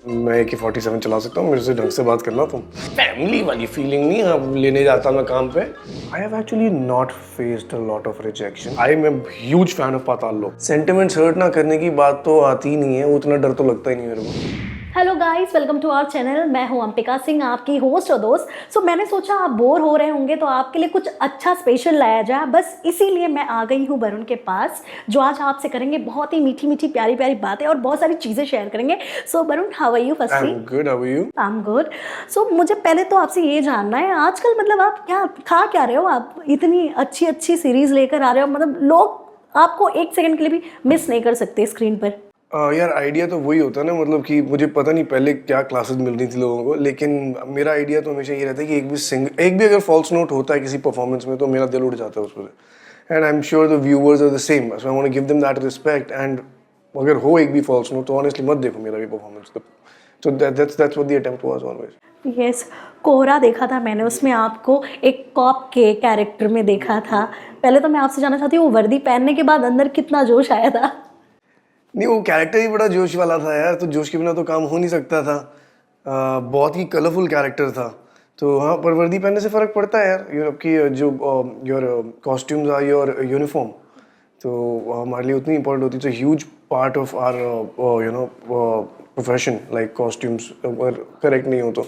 मैं AK-47 चला सकता हूँ, मेरे से ढंग से बात करना। तुम फैमिली वाली फीलिंग नहीं अब लेने जाता मैं काम पे। I have actually not faced a lot of rejection. I am a huge fan of Paatal Lok. Sentiments hurt ना करने की बात तो आती ही नहीं है, उतना डर तो लगता ही नहीं मेरे को। Hello guys, welcome to our channel. मैं हूं अंपिका सिंह, आपकी होस्ट और दोस्त। सो मैंने सोचा आप बोर हो रहे होंगे तो आपके लिए कुछ अच्छा स्पेशल लाया जाए, बस इसीलिए मैं आ गई हूं वरुण के पास, जो आज आपसे करेंगे बहुत ही मीठी मीठी प्यारी प्यारी बातें और बहुत सारी चीज़ें शेयर करेंगे। So Varun, how are you firstly? I am good, how are you? I am good. So मुझे पहले तो आपसे ये जानना है, आजकल मतलब आप क्या खा क्या रहे हो? आप इतनी अच्छी अच्छी सीरीज लेकर आ रहे हो, मतलब लोग आपको एक सेकंड के लिए भी मिस नहीं कर सकते स्क्रीन पर। यार आइडिया तो वही होता है ना, मतलब कि मुझे पता नहीं पहले क्या क्लासेस मिल रही थी लोगों को, लेकिन मेरा आइडिया तो हमेशा ये रहता है कि एक भी अगर फॉल्स नोट होता है किसी परफॉर्मेंस में तो मेरा दिल उड़ जाता है उस पर। And I am sure the viewers are the same, so I want to give them that respect. And अगर हो एक भी फॉल्स नोट तो ऑनेस्टली मत देखो मेरा भी परफॉर्मेंस। तो that's what the attempt was always. Yes, कोहरा देखा था मैंने, उसमें आपको एक कॉप के कैरेक्टर में देखा था। पहले तो मैं आपसे जानना चाहती हूँ, वो वर्दी पहनने के बाद अंदर कितना जोश आया था? नहीं, वो कैरेक्टर ही बड़ा जोश वाला था यार, तो जोश के बिना तो काम हो नहीं सकता था। बहुत ही कलरफुल कैरेक्टर था। तो हाँ, पर वर्दी पहनने से फ़र्क पड़ता है यार, यूरोप की जो your costumes are your uniform, तो हमारे लिए उतनी इंपॉर्टेंट होती है। Huge part of our profession, like costumes अगर करेक्ट नहीं हो तो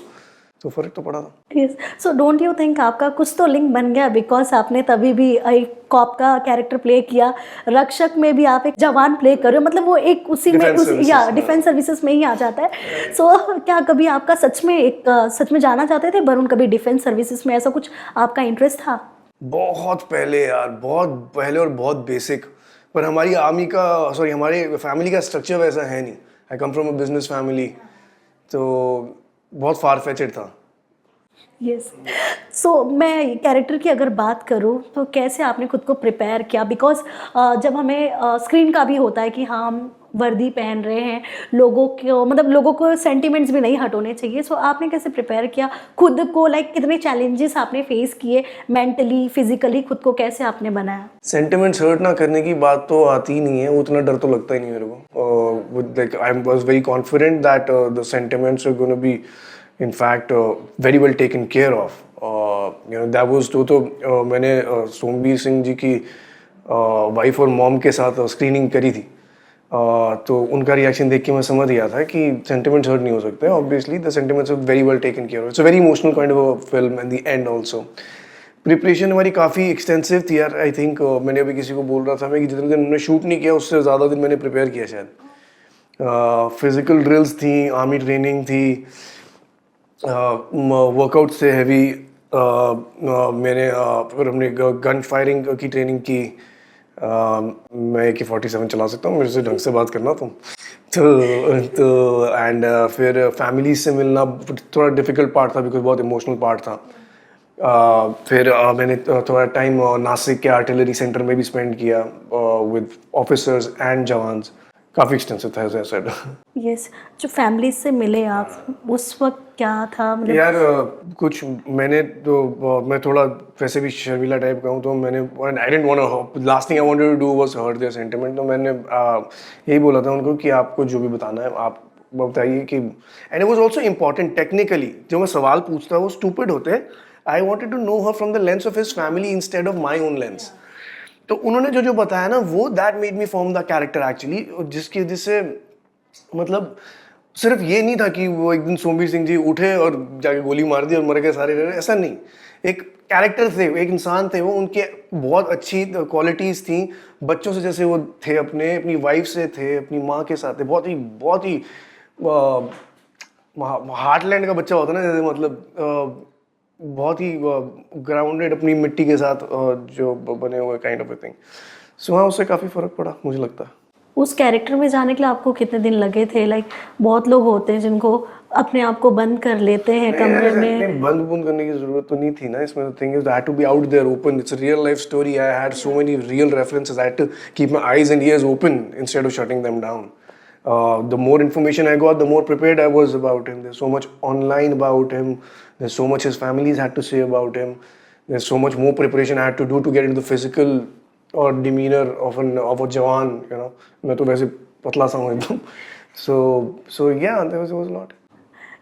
फ़र्क तो पड़ा था। Yes. So don't you think आपका कुछ तो लिंक बन गया, बिकॉज आपने तभी भी एक कॉप का कैरेक्टर प्ले किया, रक्षक में भी आप एक जवान प्ले कर रहे हो, मतलब वो एक उसी में डिफेंस सर्विसेज, हाँ। डिफेंस सर्विसेज में ही आ जाता है। सो क्या कभी आपका सच में जाना चाहते थे वरुण, कभी डिफेंस सर्विसेज में ऐसा कुछ आपका इंटरेस्ट था? बहुत पहले यार, बहुत पहले और बहुत बेसिक। पर हमारी आर्मी का, सॉरी, हमारे फैमिली का स्ट्रक्चर वैसा है नहीं। I come from a business family, तो बहुत फार फेचेड था। यस। सो मैं कैरेक्टर की अगर बात करूँ तो कैसे आपने खुद को प्रिपेयर किया? बिकॉज जब हमें स्क्रीन का भी होता है कि हाँ, हम वर्दी पहन रहे हैं, लोगों को सेंटिमेंट्स भी नहीं हटोने चाहिए। सो आपने कैसे प्रिपेयर किया खुद को? लाइक कितने चैलेंजेस आपने फेस किए मेंटली फिजिकली? खुद को कैसे आपने बनाया? सेंटिमेंट्स हर्ट ना करने की बात तो आती ही नहीं है, उतना डर तो लगता ही नहीं मेरे को। Like I was very confident that the sentiments are gonna be in fact very well taken care of. That was तो मैंने सोमबीर सिंह जी की वाइफ और मॉम के साथ स्क्रीनिंग करी थी। तो उनका रिएक्शन देख के मैं समझ गया था कि सेंटिमेंट्स हर्ट नहीं हो सकते। Obviously the sentiments are very well taken care of. It's a very emotional kind of a film at the end also. Preparation हमारी काफ़ी एक्सटेंसिव थी यार। आई थिंक मैंने अभी किसी को बोल रहा था मैं कि जितने दिन हमने शूट नहीं किया उससे ज़्यादा दिन मैंने प्रिपेयर किया शायद। फिजिकल ड्रिल्स थी, आर्मी ट्रेनिंग थी, वर्कआउट से हैवी। मैंने फिर हमने गन फायरिंग की ट्रेनिंग की। मैं AK-47 चला सकता हूँ, मेरे से ढंग से बात करना तुम। तो एंड फिर फैमिली से मिलना थोड़ा डिफिकल्ट पार्ट था, बिकॉज बहुत इमोशनल पार्ट था। फिर मैंने थोड़ा टाइम नासिक के आर्टिलरी सेंटर में भी स्पेंड किया विद ऑफिसर्स एंड जवान्स। काफ़ी एक्सटेंसिव था एज आई सेड। यस। जो फैमिली से मिले आप, उस वक्त क्या था मतलब? यार कुछ मैंने तो मैं थोड़ा वैसे भी शर्मिला टाइप का हूँ, तो मैंने I didn't want, last thing I wanted to do was hurt their sentiment. तो मैंने यही बोला था उनको कि आपको जो भी बताना है आप बताइए कि। And it was also important technically, जो मैं सवाल पूछता वो स्टूपिड होते। I wanted to know her from the lens of his family instead of my own lens. तो उन्होंने जो जो बताया ना, वो that made me form the character actually, जिसकी वजह से मतलब सिर्फ ये नहीं था कि वो एक दिन सोमबीर सिंह जी उठे और जाके गोली मार दी और मर गए सारे, ऐसा नहीं। एक कैरेक्टर थे, एक इंसान थे वो, उनके बहुत अच्छी क्वालिटीज़ थी। बच्चों से जैसे वो थे, अपनी वाइफ से थे, अपनी माँ के साथ थे, बहुत ही हार्टलैंड का बच्चा होता है ना, जैसे मतलब बहुत ही ग्राउंडेड अपनी मिट्टी के साथ जो बने हुए काइंड ऑफ ए थिंग। सो हाँ, उससे काफ़ी फ़र्क पड़ा मुझे लगता है। उस कैरेक्टर में जाने के लिए आपको कितने दिन लगे थे? लाइक बहुत लोग होते हैं जिनको अपने आप को बंद कर लेते हैं कमरे में। नहीं, बंद करने की जरूरत तो नहीं थी ना इसमें। The thing is I had to be out there open. It's a real life story. I had so many real references. I had to keep my eyes and ears open instead of shutting them down. The more information I got, the more prepared I was about him. There's so much online about him. There's so much his families had to say about him. There's so much more preparation I had to do to get into the physical or demeanor of a jawan. You know, मैं तो वैसे पतला सा हूँ एकदम, So yeah, there was a lot.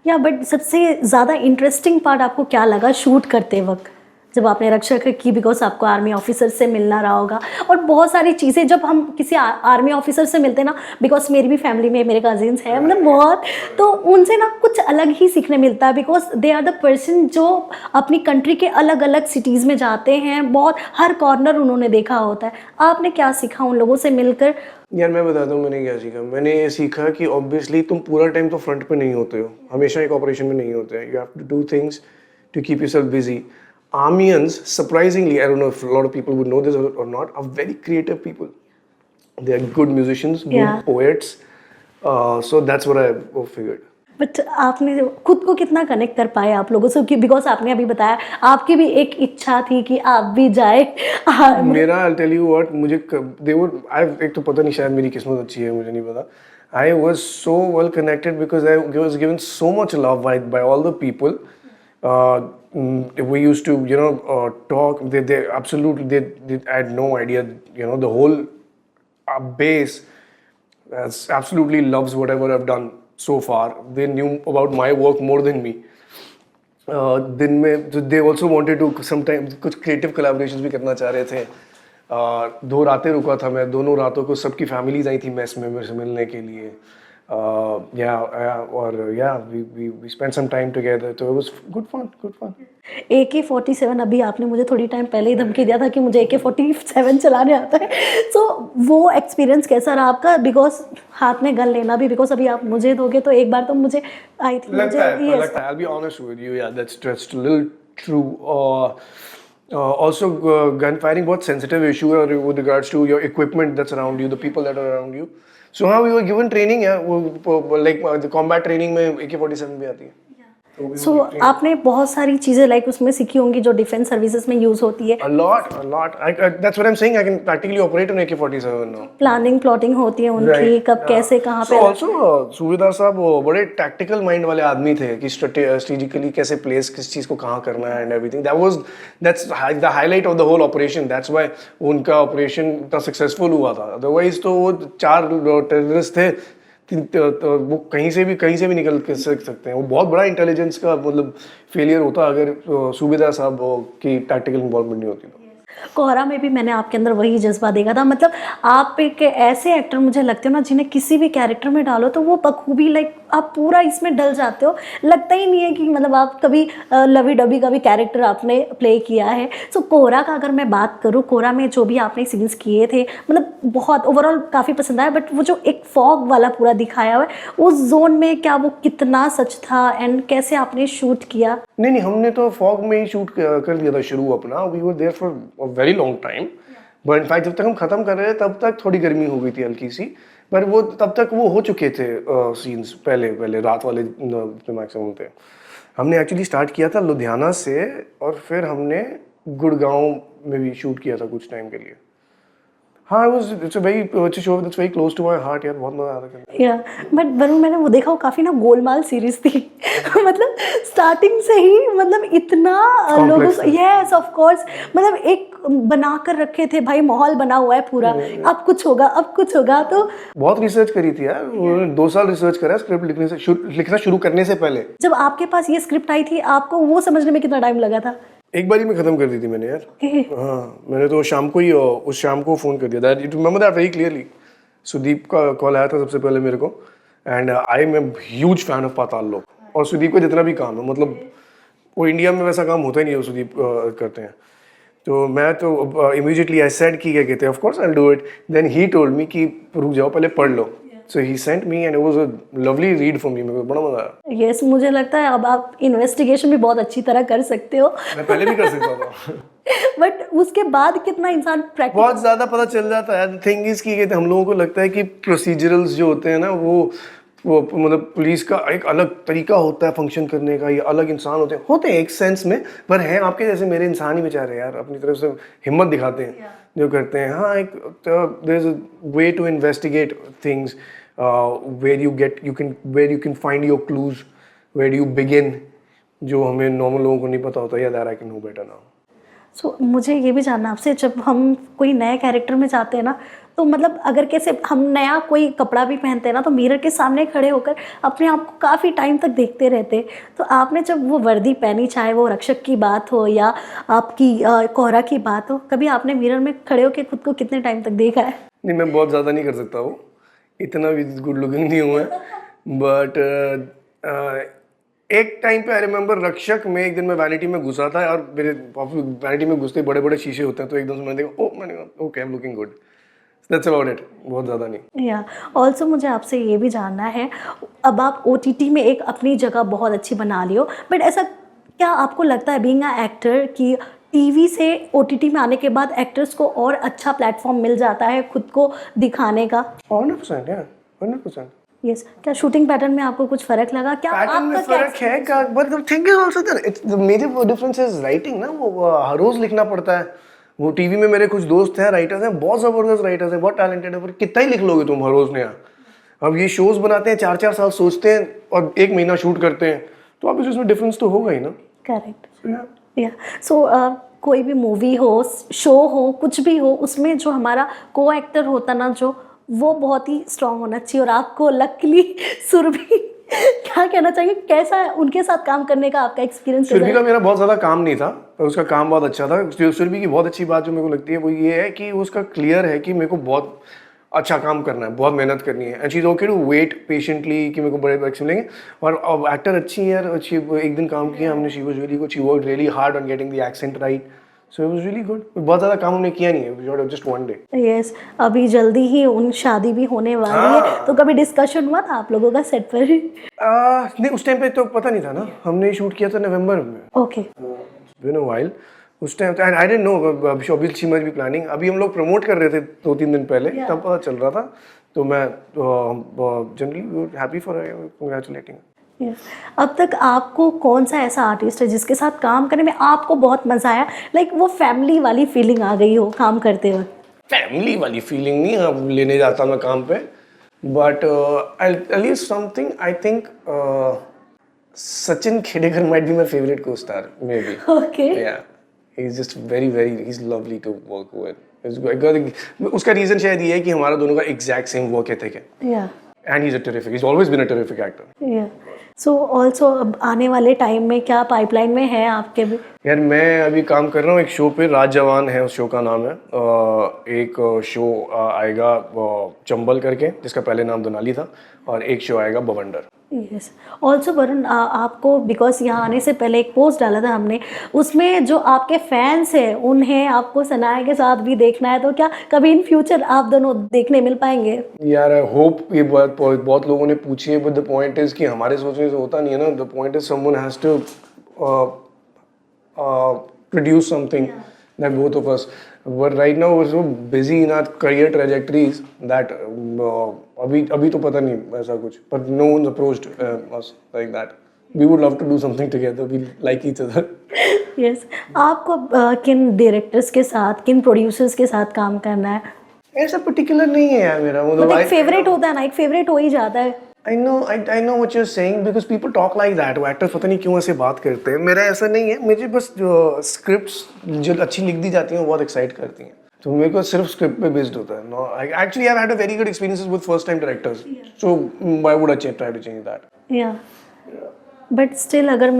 या but सबसे ज़्यादा इंटरेस्टिंग पार्ट आपको क्या लगा शूट करते वक्त जब आपने रक्षक की, बिकॉज आपको आर्मी ऑफिसर से मिलना रहा होगा और बहुत सारी चीज़ें जब हम किसी आर्मी ऑफिसर से मिलते हैं ना, बिकॉज मेरी भी फैमिली में मेरे कजिन्स हैं मतलब बहुत, तो उनसे ना कुछ अलग ही सीखने मिलता है because they are the person जो अपनी कंट्री के अलग अलग सिटीज़ में जाते हैं, बहुत हर कॉर्नर उन्होंने देखा होता है। आपने क्या सीखा उन लोगों से मिलकर? यार मैं बताता हूँ मैंने क्या सीखा। मैंने ये सीखा कि ऑब्वियसली तुम पूरा टाइम तो फ्रंट पे नहीं होते हो, हमेशा एक ऑपरेशन में नहीं होते हैं। You have to do things to keep yourself busy. Armians, surprisingly, I don't know if a lot of people would know this or not, are very creative people. They are good musicians, good Yeah. poets. So that's what I figured. But आपने खुद को कितना connect कर पाए आप लोगों से, because आपने अभी बताया आपकी भी एक इच्छा थी कि आप भी जाए। मेरा I'll tell you what, मुझे एक तो पता नहीं, शायद मेरी किस्मत अच्छी है, मुझे नहीं पता। I was so well connected because I was given so much love by all the people. We used to, talk. They absolutely, they I had no idea, the whole base absolutely loves whatever I've done so far. They knew about my work more than me. दिन में they also wanted to sometimes कुछ creative collaborations भी करना चाह रहे थे। 2 रातें रुका था मैं, दोनों रातों को सबकी फैमिलीज आई थी मेस में मेरे से मिलने के लिए। we spent some time together, so it was good fun. AK-47 अभी आपने मुझे थोड़ी टाइम पहले ही धमकी दिया था कि मुझे AK-47 चलाने आता है, सो वो एक्सपीरियंस कैसा रहा आपका? बिकॉज हाथ में गन लेना भी, बिकॉज अभी आप मुझे दोगे तो एक बार तो मुझे आई थी, लगता है I'll be honest with you, yeah, that's a little true. Also, gun firing बहुत sensitive issue है with regards to your equipment that's around you, the people that are around you. So हाँ, we were given training, like the combat training में AK-47 भी आती है। सो आपने बहुत सारी चीज़ें लाइक उसमें सीखी होंगी जो डिफेंस सर्विसेज में यूज़ होती है। A lot. That's what I'm saying. I can practically operate an AK-47 now. Planning plotting होती है उनकी, Right, कब कैसे कहाँ पे। So also, सूबेदार साहब बड़े टैक्टिकल माइंड वाले आदमी थे कि स्ट्रेटेजिकली कैसे प्लेस किस चीज़ को कहाँ करना है and everything. That's the highlight of the whole operation. That's why उनका ऑपरेशन इतना सक्सेसफुल हुआ था। अदरवाइज तो वो 4 टेररिस्ट थे, तो वो कहीं से भी निकल के सकते हैं। वो बहुत बड़ा इंटेलिजेंस का मतलब फेलियर होता अगर सूबेदार साहब की टैक्टिकल इन्वॉल्वमेंट नहीं होती। कोहरा में भी मैंने आपके अंदर वही जज्बा देखा था, मतलब आप एक ऐसे एक्टर मुझे लगते हो ना जिन्हें किसी भी कैरेक्टर में डालो तो वो बखूबी लाइक आप पूरा इसमें डल जाते हो, लगता ही नहीं है कि मतलब आप कभी लवी डबी का भी कैरेक्टर आपने प्ले किया है। सो कोहरा का अगर मैं बात करूँ, कोहरा में जो भी आपने सीन्स किए थे मतलब बहुत ओवरऑल काफ़ी पसंद आया, बट वो जो एक फॉग वाला पूरा दिखाया हुआ है उस जोन में क्या वो कितना सच था एंड कैसे आपने शूट किया? नहीं, हमने तो फॉग में ही शूट कर दिया था शुरू अपना। We were there for a very long time, but in fact जब तक हम खत्म कर रहे थे तब तक थोड़ी गर्मी हो गई थी हल्की सी, पर वो तब तक वो हो चुके थे सीन्स पहले रात वाले जो मैक्सिमम थे। हमने एक्चुअली स्टार्ट किया था लुधियाना से और फिर हमने गुड़गांव में भी शूट किया था कुछ टाइम के लिए। हाँ, it's a show that's very close to my heart यार, बहुत मजा आता है। या बट वरुण मैंने वो देखा वो काफ़ी ना गोलमाल सीरीज थी मतलब स्टार्टिंग से ही मतलब इतना लोगों को, यस ऑफ कोर्स, मतलब एक बना कर रखे थे भाई, माहौल बना हुआ है पूरा, अब कुछ होगा तो बहुत रिसर्च करी थी यार, 2 साल रिसर्च करा स्क्रिप्ट लिखना शुरू करने से पहले। जब आपके पास ये स्क्रिप्ट आई थी आपको वो समझने में कितना टाइम लगा था? एक बारी में खत्म कर दी थी मैंने यार। हाँ, मैंने तो उस शाम को फोन कर दिया था। You remember that very clearly. Sudeep का कॉल आया था सबसे पहले मेरे को, and I am huge fan of Paatal Lok, और सुदीप का जितना भी काम है मतलब वो इंडिया में वैसा काम होता ही नहीं है, सुदीप करते हैं। तो मैं तो इमीडिएटली आई सेड कि क्या कहते हैं, of course I will do it. Then he told me कि रुक जाओ पहले पढ़ लो। So he sent me and it was a lovely read for me। मेरे को बड़ा मजा आया। Yes, मुझे लगता है अब आप इन्वेस्टिगेशन भी बहुत अच्छी तरह कर सकते हो। मैं पहले भी कर सकता था बट उसके बाद कितना इंसान प्रैक्टिस, बहुत ज़्यादा पता चल जाता है। थिंग इज की हम लोगों को लगता है कि प्रोसीजरल्स जो होते हैं ना वो मतलब पुलिस का एक अलग तरीका होता है फंक्शन करने का, ये अलग इंसान होते हैं एक सेंस में, पर हैं आपके जैसे मेरे इंसान ही बेचारे यार, अपनी तरफ से हिम्मत दिखाते हैं जो करते हैं। हाँ, एक there is a way to investigate things where you can find your clues, where do you begin, जो हमें नॉर्मल लोगों को नहीं पता होता। Yeah, that I can know better now. सो मुझे ये भी जानना आपसे, जब हम कोई नए कैरेक्टर में जाते हैं ना, तो मतलब अगर कैसे हम नया कोई कपड़ा भी पहनते हैं ना, तो मिरर के सामने खड़े होकर अपने आप को काफ़ी टाइम तक देखते रहते हैं। तो आपने जब वो वर्दी पहनी, चाहे वो रक्षक की बात हो या आपकी कोहरा की बात हो, कभी आपने मिरर में खड़े होकर खुद को कितने टाइम तक देखा है? नहीं, मैं बहुत ज़्यादा नहीं कर सकता वो, इतना भी गुड लुकिंग नहीं हुआ है। बट एक टाइम पे आई रिमेम्बर रक्षक में एक दिन मैं वैनिटी में घुसा था, और मेरे वैनिटी में घुसते बड़े बड़े शीशे होते हैं, तो एकदम से मैंने देखा, मैंने कहा okay I am looking good, that's about it, बहुत ज़्यादा नहीं। या ऑल्सो मुझे आपसे ये भी जानना है, अब आप OTT में एक अपनी जगह बहुत अच्छी बना लियो, बट ऐसा क्या आपको लगता है बीइंग अ एक्टर कि टीवी से OTT में आने के बाद एक्टर्स को और अच्छा प्लेटफॉर्म मिल जाता है खुद को दिखाने का? 100%, या 100%। यस, क्या शूटिंग पैटर्न में आपको कुछ फर्क लगा? क्या पैटर्न में आपका क्या फर्क है का, but the thing is also that it's the major difference is writing ना, वो हर रोज लिखना पड़ता है। वो टीवी में मेरे कुछ दोस्त हैं, राइटर्स हैं, बहुत जबरदस्त राइटर्स हैं, बहुत टैलेंटेड है, पर कितना ही लिख लोगे तुम हर रोज नया। अब ये शोज बनाते हैं, 4-4 साल सोचते हैं और 1 महीना शूट करते हैं, तो अब इसमें डिफरेंस तो होगा ही ना। करेक्ट। या सो कोई भी मूवी हो, शो हो, कुछ भी हो, उसमें जो हमारा को एक्टर होता ना, जो वो बहुत ही स्ट्रांग होना चाहिए, और आपको लकीली सुरभि क्या कहना चाहिए, कैसा है उनके साथ काम करने का आपका एक्सपीरियंस? सुरभि का मेरा बहुत ज़्यादा काम नहीं था, पर उसका काम बहुत अच्छा था। सुरभि की बहुत अच्छी बात जो मेरे को लगती है वो ये है कि उसका क्लियर है कि मेरे को बहुत अच्छा काम करना है, बहुत मेहनत करनी है, and she is okay to wait patiently कि मेरे को बड़े एक्शन मिलेंगे। और अब एक्टर अच्छी है यार, अच्छी, एक दिन काम किया हमने, she was really good, she worked really hard on getting the accent right, so it was really good. बहुत ज़्यादा काम हमने किया नहीं है, जस्ट वन डे। यस, अभी जल्दी ही उन शादी भी होने वाली है, तो कभी डिस्कशन हुआ था आप लोगों का सेट पर? नहीं, उस टाइम पे तो पता नहीं था ना, हमने शूट किया था नवंबर में। ओके। Been a while. उस टाइम तो I didn't know, obviously she must be planning। अभी हम लोग प्रमोट कर रहे थे 2-3 दिन पहले, तब पता चल रहा था, तो मैं generally happy for her, congratulating. Yes. अब तक आपको कौन सा ऐसा आर्टिस्ट है जिसके साथ काम करने में आपको बहुत मजा आया, लाइक वो फैमिली वाली फीलिंग आ गई हो काम करते वक्त? फैमिली वाली फीलिंग नहीं अब लेने जाता मैं काम पे, but I tell you something, I think Sachin Khedekar might be my favorite co-star, maybe। Okay. Yeah, he's just he's lovely to work with। उसका रीजन शायद ये है कि हमारा दोनों का एग्जैक्ट सेम वर्क एथिक है, या and he's always been a terrific actor। या सो ऑल्सो अब आने वाले टाइम में क्या पाइपलाइन में है आपके भी? यार मैं अभी काम कर रहा हूँ एक शो पे, राज जवान है उस शो का नाम है। एक शो आएगा चंबल करके, जिसका पहले नाम दोनाली था, और एक शो आएगा बवंडर। यस, ऑल्सो वरुण, आपको बिकॉज यहाँ आने से पहले एक पोस्ट डाला था हमने, उसमें जो आपके फैंस हैं उन्हें आपको सनाया के साथ भी देखना है, तो क्या कभी इन फ्यूचर आप दोनों देखने मिल पाएंगे? यार आई होप, ये बहुत लोगों ने पूछी है, बट द पॉइंट इज कि हमारे सोचने से होता नहीं है ना। The point is someone has to produce something that both of us, but right now we're so busy in our career trajectories that अभी तो पता नहीं ऐसा कुछ, but no one's approached us like that। We would love to do something together, we like each other। Yes, आपको किन directors के साथ, किन प्रोड्यूसर्स के साथ काम करना है? ऐसा पर्टिकुलर नहीं है यार मेरा, वो मतलब एक फेवरेट होता है ना, एक फेवरेट हो ही जाता है। I know what you're saying because people talk like that। वो एक्टर पता नहीं क्यों ऐसे बात करते हैं, मेरा ऐसा नहीं है। मुझे बस जो स्क्रिप्ट्स जो अच्छी लिख दी जाती हैं वो बहुत एक्साइट करती हैं, तो मेरे को सिर्फ स्क्रिप्ट पे बेस्ड होता है। No, actually I have had a very good experiences with first time directors, so why would I try to change that? Yeah but still अगर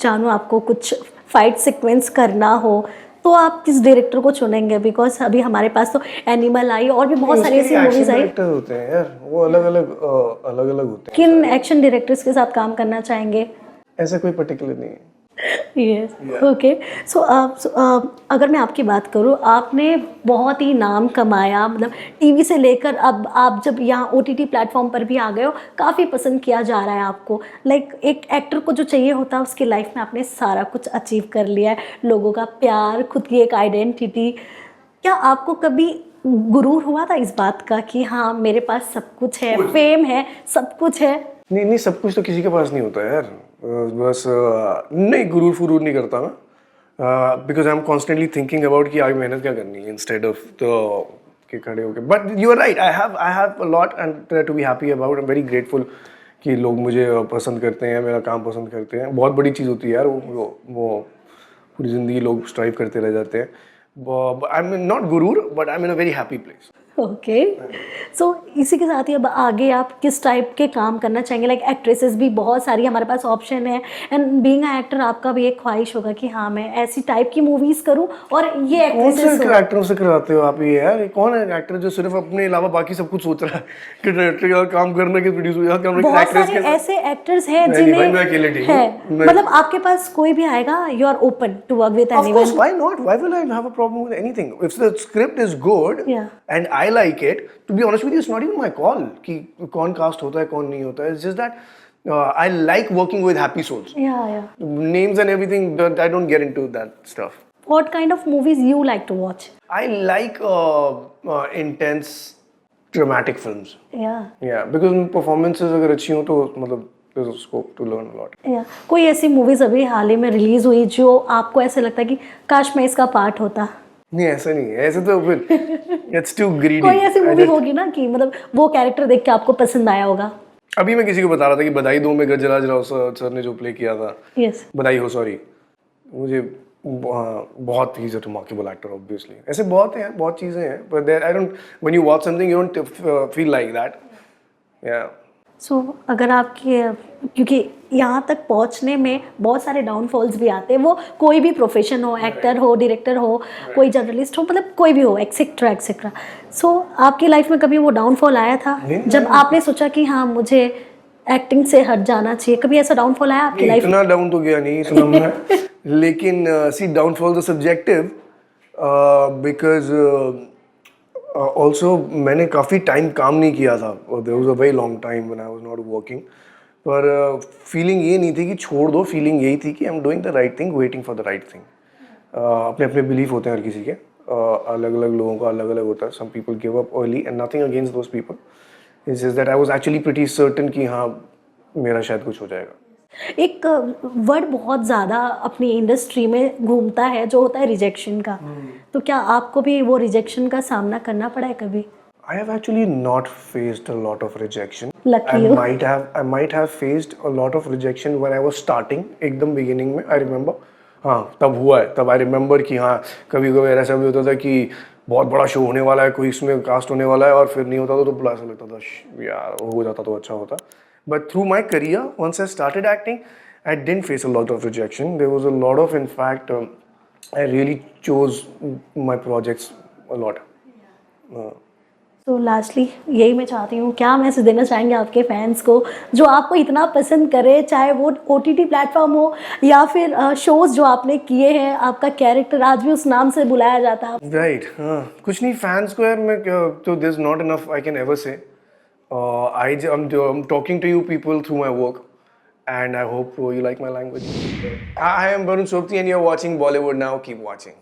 जानूँ आपको कुछ फाइट सीक्वेंस करना हो, तो आप किस डायरेक्टर को चुनेंगे? बिकॉज अभी हमारे पास तो एनिमल आई और भी बहुत सारी ऐसी मूवीज आई। डायरेक्टर होते हैं यार, वो अलग अलग होते हैं। किन एक्शन डायरेक्टर्स के साथ काम करना चाहेंगे? ऐसा कोई पर्टिकुलर नहीं है। Yes, okay. सो अगर मैं आपकी बात करूँ, आपने बहुत ही नाम कमाया, मतलब टीवी से लेकर अब आप जब यहाँ OTT प्लेटफॉर्म पर भी आ गए हो, काफ़ी पसंद किया जा रहा है आपको। लाइक एक एक्टर को जो चाहिए होता है उसकी लाइफ में आपने सारा कुछ अचीव कर लिया है, लोगों का प्यार, खुद की एक आइडेंटिटी। क्या आपको कभी गुरूर हुआ था इस बात का कि हाँ मेरे पास सब कुछ है, फेम है, सब कुछ है? नहीं, सब कुछ तो किसी के पास नहीं होता यार। बस नहीं, गुरूर फुरूर नहीं करता मैं, because I am constantly thinking about कि आगे मेहनत क्या करनी है इंस्टेड ऑफ के खड़े होके। But you are right, I have a lot and to be happy about. I am very grateful कि लोग मुझे पसंद करते हैं, मेरा काम पसंद करते हैं। बहुत बड़ी चीज़ होती है यार वो पूरी ज़िंदगी लोग स्ट्राइव करते रह जाते हैं. आई एम नॉट गुरूर but I am in a very happy place. Okay. So इसी के साथ ही अब आगे आप किस टाइप के काम करना चाहेंगे? लाइक एक्ट्रेसेस भी बहुत सारी हमारे पास ऑप्शन है, एंड बीइंग अ एक्टर आपका भी एक ख्वाहिश होगा कि हाँ मैं ऐसी टाइप की मूवीज करूं और ये कौन से एक्ट्रेसेस हो. एक्टरों से कराते हो आप ये यार? ये कौन है एक्टर जो सिर्फ अपने अलावा बाकी सब कुछ सोच रहा है कि डायरेक्टर का काम करना कि प्रोड्यूसर का काम करना कि बहुत एक्ट्रेस सारे के साथ? ऐसे एक्टर्स हैं नहीं, भाई, मैं जिन्हें अकेले ठीक हूँ. है, मतलब आपके पास कोई भी आएगा, you are open to work with Of course, anyone. why not? Why will I have a problem with anything? If the script is good Yeah. and I like it, to be honest with you, it's not even my call कि कौन cast होता है कौन नहीं होता है. It's just that I like working with happy souls. या Names and everything, I don't get into that stuff. What kind of movies you like to watch? I like intense, dramatic films. या Yeah, because performances अगर अच्छी हो तो मतलब there's a scope to learn a lot. या कोई ऐसी movies अभी हाल ही में रिलीज हुई जो आपको ऐसे लगता है कि काश मैं इसका पार्ट होता? नहीं, ऐसा नहीं है. ऐसे तो फिर it's too greedy. कोई ऐसी I मूवी just- होगी ना कि मतलब वो कैरेक्टर देख के आपको पसंद आया होगा. अभी मैं किसी को बता रहा था कि बधाई दो में गजराज राव सर ने जो प्ले किया था. यस. बधाई हो, सॉरी. मुझे बहुत ही is a remarkable actor obviously. ऐसे बहुत हैं, बहुत चीज़ें हैं, but there I don't, when you watch something you don't feel like that. Yeah so अगर आपके, क्योंकि यहाँ तक पहुँचने में बहुत सारे डाउनफॉल्स भी आते हैं, वो कोई भी प्रोफेशन हो, एक्टर हो, डायरेक्टर हो, कोई जर्नलिस्ट हो, मतलब कोई भी हो, एक्सेट्रा एक्सेट्रा. सो आपकी लाइफ में कभी वो डाउनफॉल आया था जब आपने सोचा कि हाँ मुझे एक्टिंग से हट जाना चाहिए? कभी ऐसा डाउनफॉल आया आपकी लाइफ में? इतना डाउन तो गया नहीं इतना मैं. लेकिन see downfall is subjective because also मैंने काफ़ी टाइम काम नहीं किया था. There was a very long time when I was not working. पर फीलिंग ये नहीं थी कि छोड़ दो, फीलिंग यही थी कि I am doing the right thing, waiting for the right thing. अपने अपने बिलीफ होते हैं हर किसी के, अलग अलग लोगों का अलग अलग होता है. Some people give up early and nothing against those people. It's just that I was actually pretty certain कि हाँ मेरा शायद कुछ हो जाएगा. एक वर्ड बहुत ज़्यादा अपनी इंडस्ट्री में घूमता है जो होता है रिजेक्शन का. तो क्या आपको भी वो रिजेक्शन का सामना करना पड़ा है कभी? I have actually not faced a lot of rejection. Lucky you. I might have faced a lot of rejection when I was starting, एकदम beginning में. I remember. हाँ, तब हुआ है. तब I remember कि हाँ कभी कभी ऐसा भी होता था कि बहुत बड़ा शो होने वाला है, कोई इसमें कास्ट होने वाला है और फिर नहीं होता तो बुरा सा लगता था. यार हो जाता तो अच्छा होता. But through my career, once I started acting, I didn't face a lot of rejection. There was a lot of, in fact, I really chose my projects a lot. तो लास्टली यही मैं चाहती हूँ, क्या मैसेज देना चाहेंगे आपके fans को जो आपको इतना पसंद करे, चाहे वो OTT प्लेटफॉर्म हो या फिर शोज जो आपने किए हैं, आपका कैरेक्टर आज भी उस नाम से बुलाया जाता है? Right. हाँ, कुछ नहीं फैंस को यार मैं तो there's not enough I can ever say. I'm talking to you people through my work and I hope you like my language. I am Varun Sobti and you're watching Bollywood Now. Keep watching.